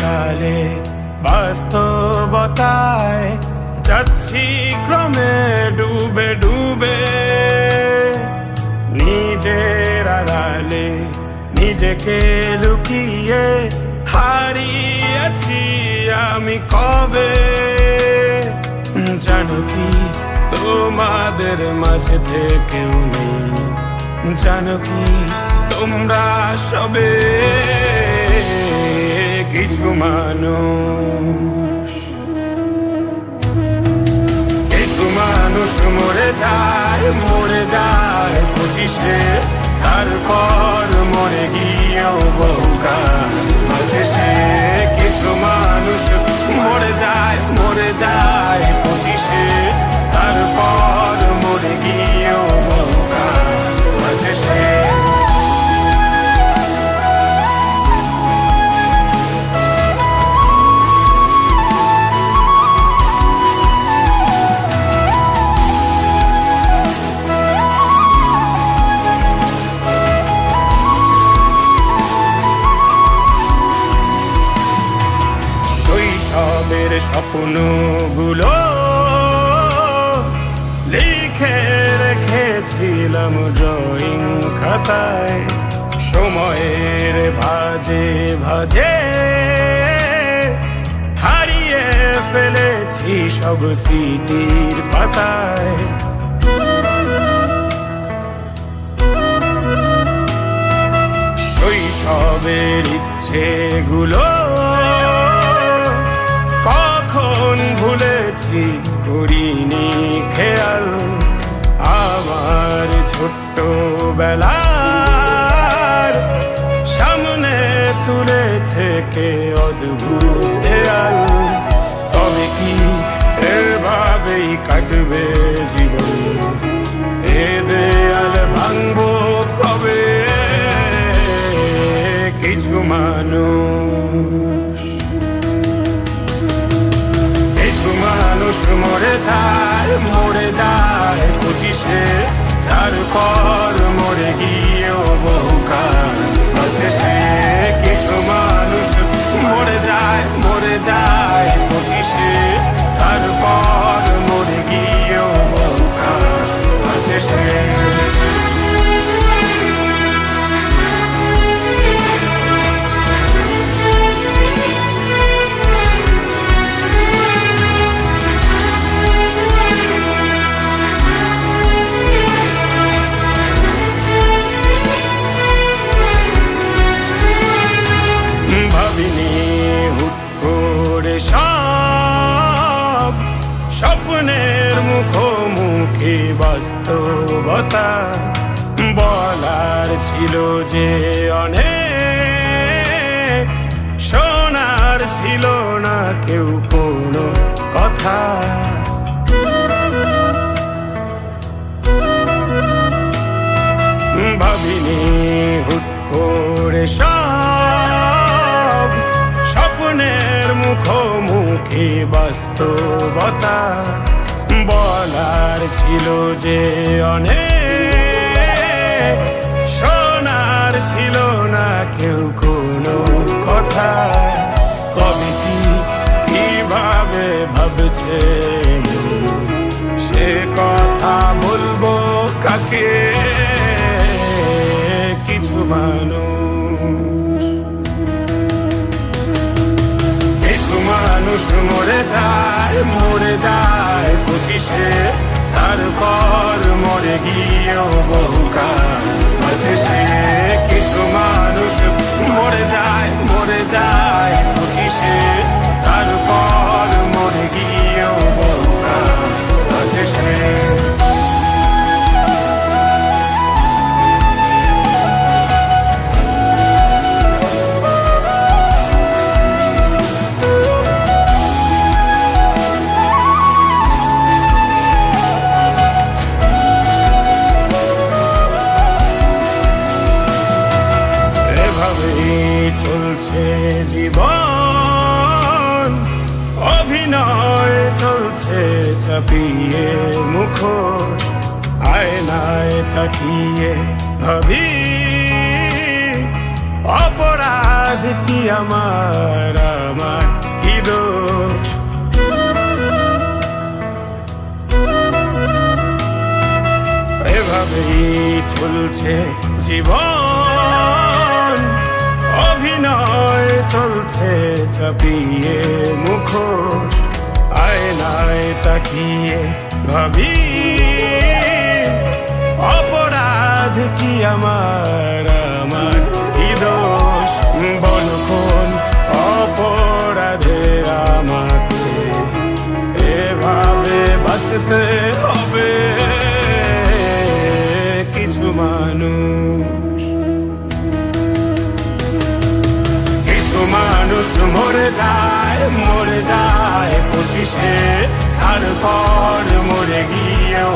কালে বাস্তবতায় যাচ্ছি ক্রমে ডুবে ডুবে, নিজের আড়ালে নিজেকে লুকিয়ে হারিয়েছি আমি কবে। জানো কি তোমাদের মাঝে থেকেও নেই, জানো কি তোমরা সবে কিছু মানুষ, কিছু মানুষ মরে যায় 25-এ, তারপর মরে গিয়েও বহুকাল আছে সে। কিছু মানুষ মরে যায় 25-এ, তারপর মরে গিয়েও বহুকাল আছে সে। শৈশবের স্বপ্নগুলো লিখে রেখেছিলাম ড্রয়িং খাতায়, সময়ের ভাজে ভাজে হারিয়ে ফেলেছি সব স্মৃতির পাতায়। শৈশবের ইচ্ছেগুলো কখন ভুলেছি করিনি খেয়াল, আমার ছোট্ট বেলার সামনে তুলেছে কে অদ্ভুত দেয়াল। তবে কি এভাবেই কাটবে জীবন, এ দেয়াল ভাঙবো কবে? কিছু মানুষ, কিছু মানুষ মরে যায় 25-এ, তারপর মরে গিয়েও বহুকাল আছে সে। কিছু মানুষ মরে যায় 25-এ, তারপর মরে গিয়েও বহুকাল আছে সে। ভাবিনি হুট করে সব স্বপ্নের মুখোমুখি বাস্তবতা, বলার ছিল যে অনেক, শোনার ছিল না কেউ কোনো কথা। ভাবিনি হুট করে সব স্বপ্নের মুখোমুখি বাস্তবতা, বলার ছিল যে অনেক, শোনার ছিল না কেউ কোনো কথা। কবে কি কিভাবে ভাবছে সে কথা বলবো কাকে? কিছু মানুষ, কিছু মানুষ মরে যায় 25-এ, তারপর মরে গিয়েও বহুকাল আছে সে। কিছু মানুষ মরে যায় 25-এ, তারপর মরে গিয়েও বহুকাল আছে সে। চলছে জীবন, অভিনয় চলছে চাপিয়ে মুখোশ, আয়নায় তাকিয়ে ভাবি অপরাধ অপরাধ কি আমার কি দোষ? এভাবেই চলছে জীবন, অভিনয় চলছে চাপিয়ে মুখোশ। আয়নায় তাকিয়ে ভাবি অপরাধ কি আমার কি দোষ? বল কোন অপরাধে আমাকে এভাবে বাঁচতে হবে? কিছু মানুষ মরে যায় 25-এ, তারপর মরে গিয়েও